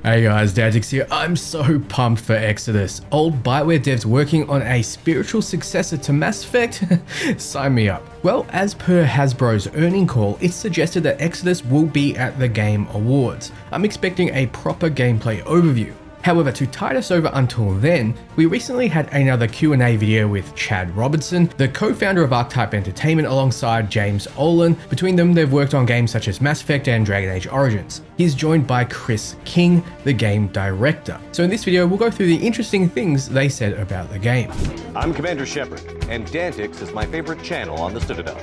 Hey guys, Dadix here. I'm so pumped for Exodus. Old Bioware devs working on a spiritual successor to Mass Effect? Sign me up. Well, as per Hasbro's earning call, it's suggested that Exodus will be at the Game Awards. I'm expecting a proper gameplay overview. However, to tide us over until then, we recently had another Q&A video with Chad Robertson, the co-founder of Archetype Entertainment, alongside James Olin. Between them, they've worked on games such as Mass Effect and Dragon Age Origins. He's joined by Chris King, the game director. So in this video, we'll go through the interesting things they said about the game. I'm Commander Shepard, and Dantix is my favorite channel on the Citadel.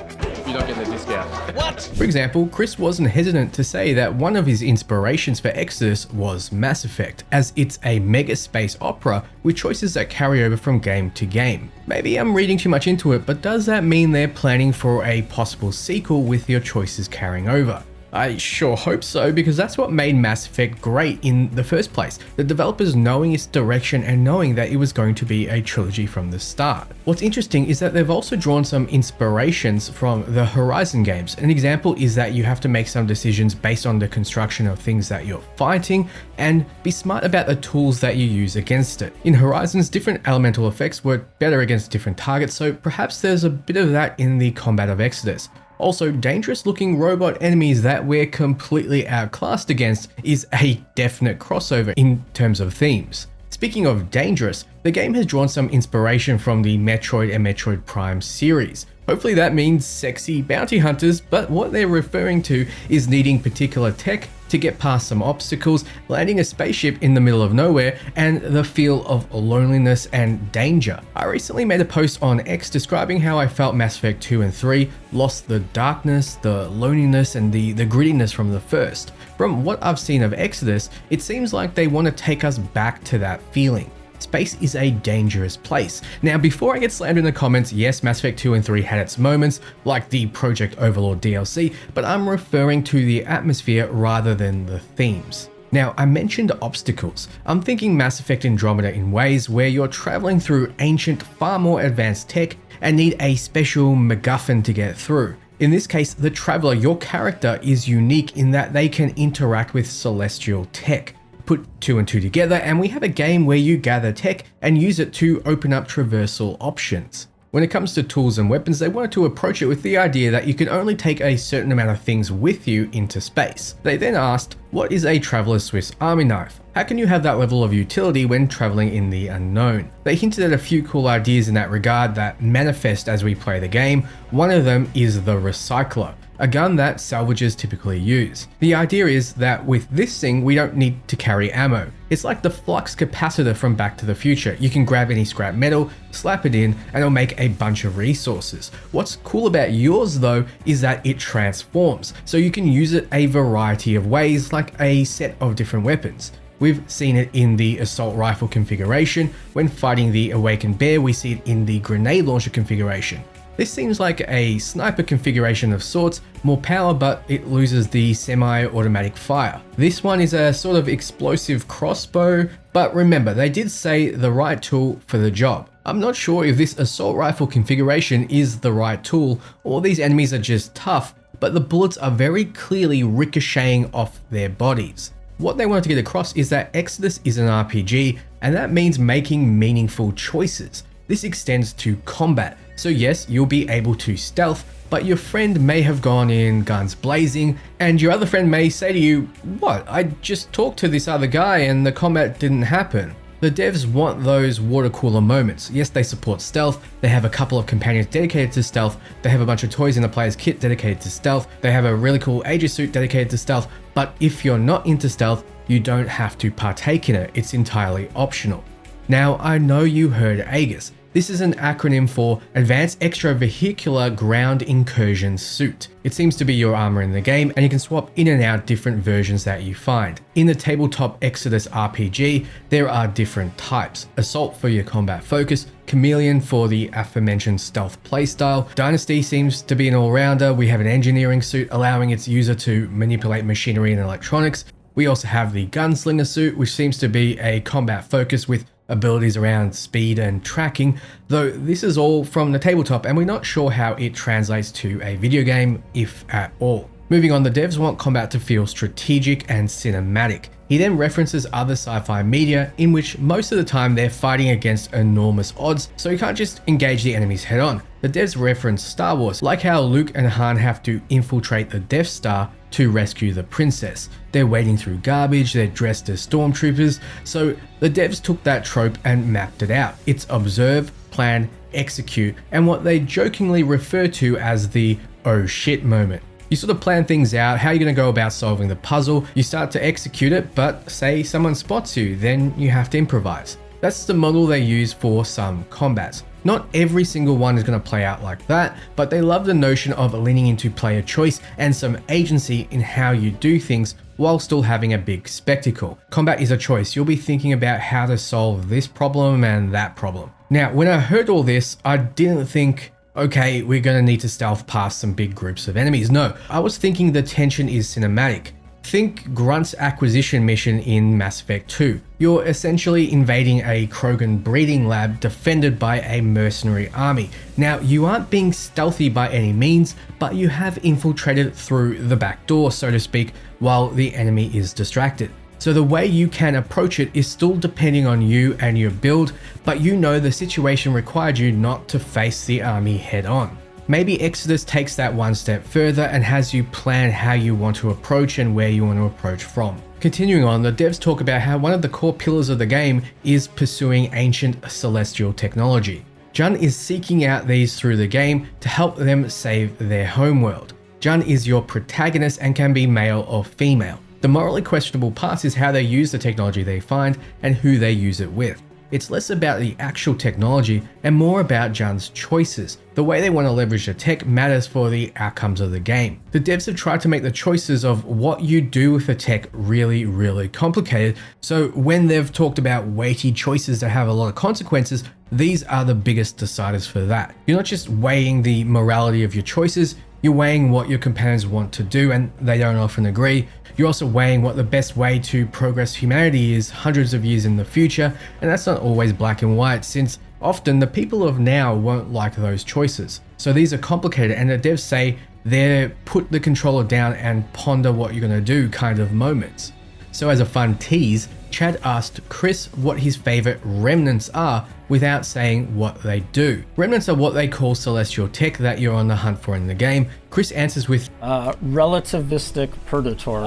You don't get the discount. What? For example, Chris wasn't hesitant to say that one of his inspirations for Exodus was Mass Effect, as it's a mega space opera with choices that carry over from game to game. Maybe I'm reading too much into it, but does that mean they're planning for a possible sequel with your choices carrying over? I sure hope so, because that's what made Mass Effect great in the first place. The developers knowing its direction and knowing that it was going to be a trilogy from the start. What's interesting is that they've also drawn some inspirations from the Horizon games. An example is that you have to make some decisions based on the construction of things that you're fighting and be smart about the tools that you use against it. In Horizons, different elemental effects work better against different targets, so perhaps there's a bit of that in the combat of Exodus. Also, dangerous looking robot enemies that we're completely outclassed against is a definite crossover in terms of themes. Speaking of dangerous, the game has drawn some inspiration from the Metroid and Metroid Prime series. Hopefully that means sexy bounty hunters, but what they're referring to is needing particular tech to get past some obstacles, landing a spaceship in the middle of nowhere, and the feel of loneliness and danger. I recently made a post on X describing how I felt Mass Effect 2 and 3 lost the darkness, the loneliness, and the grittiness from the first. From what I've seen of Exodus, it seems like they want to take us back to that feeling. Space is a dangerous place. Now, before I get slammed in the comments, yes, Mass Effect 2 and 3 had its moments, like the Project Overlord DLC, but I'm referring to the atmosphere rather than the themes. Now, I mentioned obstacles. I'm thinking Mass Effect Andromeda in ways where you're traveling through ancient, far more advanced tech and need a special MacGuffin to get through. In this case, the Traveler, your character, is unique in that they can interact with celestial tech. Put 2 and 2 together and we have a game where you gather tech and use it to open up traversal options. When it comes to tools and weapons, they wanted to approach it with the idea that you can only take a certain amount of things with you into space. They then asked, what is a Traveler's Swiss Army knife? How can you have that level of utility when traveling in the unknown? They hinted at a few cool ideas in that regard that manifest as we play the game. One of them is the Recycler, a gun that salvagers typically use. The idea is that with this thing, we don't need to carry ammo. It's like the flux capacitor from Back to the Future. You can grab any scrap metal, slap it in, and it'll make a bunch of resources. What's cool about yours though is that it transforms, so you can use it a variety of ways, like a set of different weapons. We've seen it in the assault rifle configuration. When fighting the Awakened Bear, we see it in the grenade launcher configuration. This seems like a sniper configuration of sorts, more power, but it loses the semi-automatic fire. This one is a sort of explosive crossbow, but remember, they did say the right tool for the job. I'm not sure if this assault rifle configuration is the right tool, or these enemies are just tough, but the bullets are very clearly ricocheting off their bodies. What they wanted to get across is that Exodus is an RPG, and that means making meaningful choices. This extends to combat. So yes, you'll be able to stealth, but your friend may have gone in guns blazing, and your other friend may say to you, what, I just talked to this other guy and the combat didn't happen. The devs want those water cooler moments. Yes, they support stealth, they have a couple of companions dedicated to stealth, they have a bunch of toys in the player's kit dedicated to stealth, they have a really cool Aegis suit dedicated to stealth, but if you're not into stealth, you don't have to partake in it, it's entirely optional. Now, I know you heard Aegis. This is an acronym for Advanced Extravehicular Ground Incursion Suit. It seems to be your armor in the game, and you can swap in and out different versions that you find. In the tabletop Exodus RPG, there are different types. Assault for your combat focus, Chameleon for the aforementioned stealth playstyle. Dynasty seems to be an all-rounder. We have an engineering suit allowing its user to manipulate machinery and electronics. We also have the Gunslinger suit, which seems to be a combat focus with abilities around speed and tracking, though this is all from the tabletop and we're not sure how it translates to a video game, if at all. Moving on, the devs want combat to feel strategic and cinematic. He then references other sci-fi media in which most of the time they're fighting against enormous odds, so you can't just engage the enemies head on. The devs reference Star Wars, like how Luke and Han have to infiltrate the Death Star to rescue the princess. They're wading through garbage, they're dressed as stormtroopers, so the devs took that trope and mapped it out. It's observe, plan, execute, and what they jokingly refer to as the oh shit moment. You sort of plan things out, how you're going to go about solving the puzzle, you start to execute it, but say someone spots you, then you have to improvise. That's the model they use for some combats. Not every single one is going to play out like that, but they love the notion of leaning into player choice and some agency in how you do things while still having a big spectacle. Combat is a choice. You'll be thinking about how to solve this problem and that problem. Now, when I heard all this, I didn't think, okay, we're going to need to stealth past some big groups of enemies. No, I was thinking the tension is cinematic. Think Grunt's acquisition mission in Mass Effect 2. You're essentially invading a Krogan breeding lab defended by a mercenary army. Now, you aren't being stealthy by any means, but you have infiltrated through the back door, so to speak, while the enemy is distracted. So the way you can approach it is still depending on you and your build, but you know the situation required you not to face the army head on. Maybe Exodus takes that one step further and has you plan how you want to approach and where you want to approach from. Continuing on, the devs talk about how one of the core pillars of the game is pursuing ancient celestial technology. Jun is seeking out these through the game to help them save their homeworld. Jun is your protagonist and can be male or female. The morally questionable part is how they use the technology they find and who they use it with. It's less about the actual technology and more about Jun's choices. The way they want to leverage the tech matters for the outcomes of the game. The devs have tried to make the choices of what you do with the tech really complicated, so when they've talked about weighty choices that have a lot of consequences, these are the biggest deciders for that. You're not just weighing the morality of your choices, you're weighing what your companions want to do and they don't often agree. You're also weighing what the best way to progress humanity is hundreds of years in the future, and that's not always black and white, since often the people of now won't like those choices. So these are complicated, and the devs say they're put the controller down and ponder what you're going to do kind of moments. So as a fun tease, Chad asked Chris what his favorite remnants are without saying what they do. Remnants are what they call celestial tech that you're on the hunt for in the game. Chris answers with relativistic predator.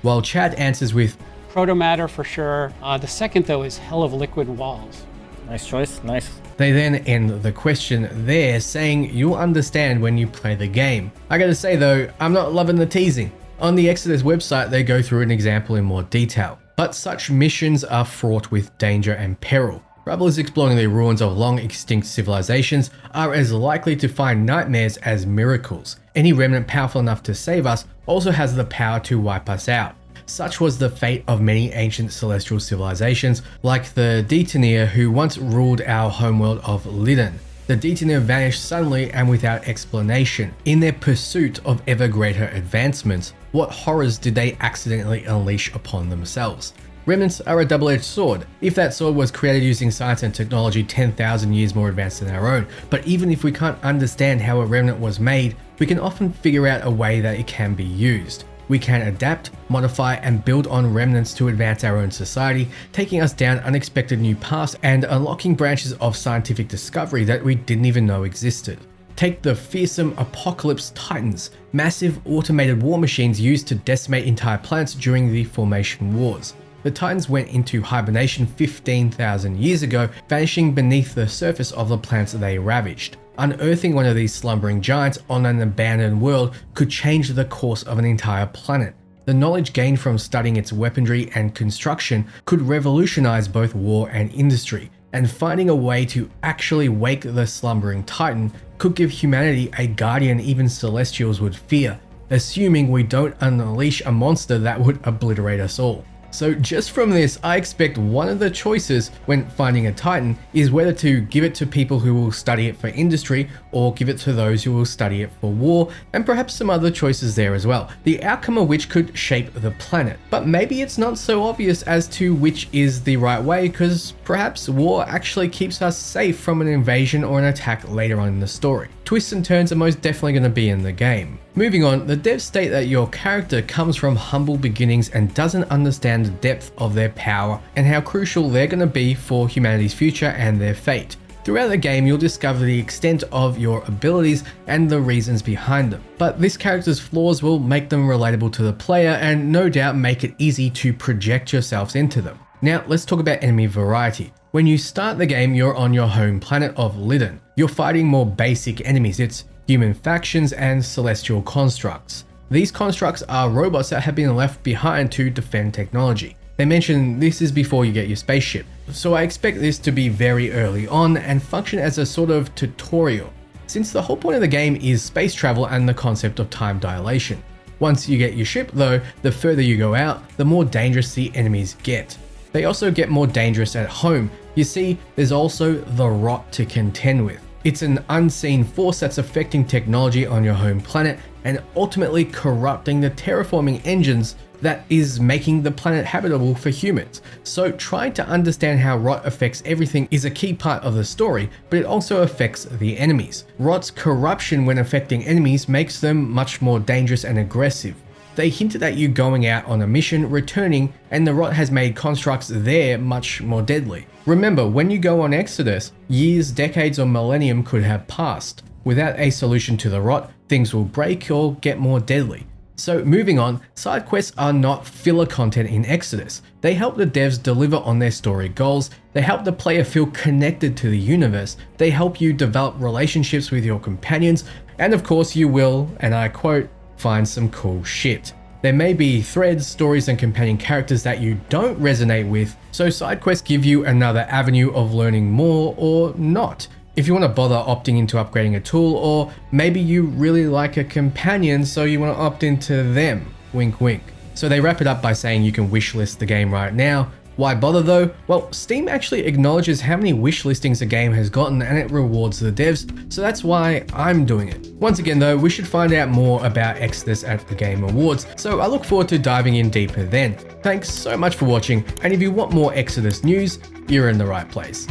While Chad answers with protomatter for sure. The second though is hell of liquid walls. Nice choice, nice. They then end the question there, saying you'll understand when you play the game. I gotta say though, I'm not loving the teasing. On the Exodus website, they go through an example in more detail. But such missions are fraught with danger and peril. Travelers exploring the ruins of long extinct civilizations are as likely to find nightmares as miracles. Any remnant powerful enough to save us also has the power to wipe us out. Such was the fate of many ancient celestial civilizations, like the Detenir who once ruled our homeworld of Lydon. The Detenir vanished suddenly and without explanation. In their pursuit of ever greater advancements, what horrors did they accidentally unleash upon themselves? Remnants are a double-edged sword. If that sword was created using science and technology 10,000 years more advanced than our own, but even if we can't understand how a remnant was made, we can often figure out a way that it can be used. We can adapt, modify, and build on remnants to advance our own society, taking us down unexpected new paths and unlocking branches of scientific discovery that we didn't even know existed. Take the fearsome Apocalypse Titans, massive automated war machines used to decimate entire planets during the Formation Wars. The Titans went into hibernation 15,000 years ago, vanishing beneath the surface of the planets they ravaged. Unearthing one of these slumbering giants on an abandoned world could change the course of an entire planet. The knowledge gained from studying its weaponry and construction could revolutionize both war and industry, and finding a way to actually wake the slumbering Titan could give humanity a guardian even Celestials would fear, assuming we don't unleash a monster that would obliterate us all. So just from this, I expect one of the choices when finding a Titan is whether to give it to people who will study it for industry or give it to those who will study it for war, and perhaps some other choices there as well, the outcome of which could shape the planet. But maybe it's not so obvious as to which is the right way, because perhaps war actually keeps us safe from an invasion or an attack later on in the story. Twists and turns are most definitely going to be in the game. Moving on, the devs state that your character comes from humble beginnings and doesn't understand the depth of their power and how crucial they're going to be for humanity's future and their fate. Throughout the game, you'll discover the extent of your abilities and the reasons behind them. But this character's flaws will make them relatable to the player and no doubt make it easy to project yourselves into them. Now, let's talk about enemy variety. When you start the game, you're on your home planet of Lydon. You're fighting more basic enemies. It's human factions and celestial constructs. These constructs are robots that have been left behind to defend technology. They mention this is before you get your spaceship, so I expect this to be very early on and function as a sort of tutorial, since the whole point of the game is space travel and the concept of time dilation. Once you get your ship though, the further you go out, the more dangerous the enemies get. They also get more dangerous at home. You see, there's also the rot to contend with. It's an unseen force that's affecting technology on your home planet and ultimately corrupting the terraforming engines that is making the planet habitable for humans. So trying to understand how rot affects everything is a key part of the story, but it also affects the enemies. Rot's corruption when affecting enemies makes them much more dangerous and aggressive. They hinted at you going out on a mission, returning, and the rot has made constructs there much more deadly. Remember, when you go on Exodus, years, decades, or millennium could have passed. Without a solution to the rot, things will break or get more deadly. So moving on, side quests are not filler content in Exodus. They help the devs deliver on their story goals, they help the player feel connected to the universe, they help you develop relationships with your companions, and of course you will, and I quote, find some cool shit. There may be threads, stories, and companion characters that you don't resonate with, so side quests give you another avenue of learning more or not. If you want to bother opting into upgrading a tool, or maybe you really like a companion so you want to opt into them, wink wink. So they wrap it up by saying you can wishlist the game right now. Why bother though? Well, Steam actually acknowledges how many wish listings a game has gotten and it rewards the devs, so that's why I'm doing it. Once again though, we should find out more about Exodus at the Game Awards, so I look forward to diving in deeper then. Thanks so much for watching, and if you want more Exodus news, you're in the right place.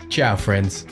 Ciao friends.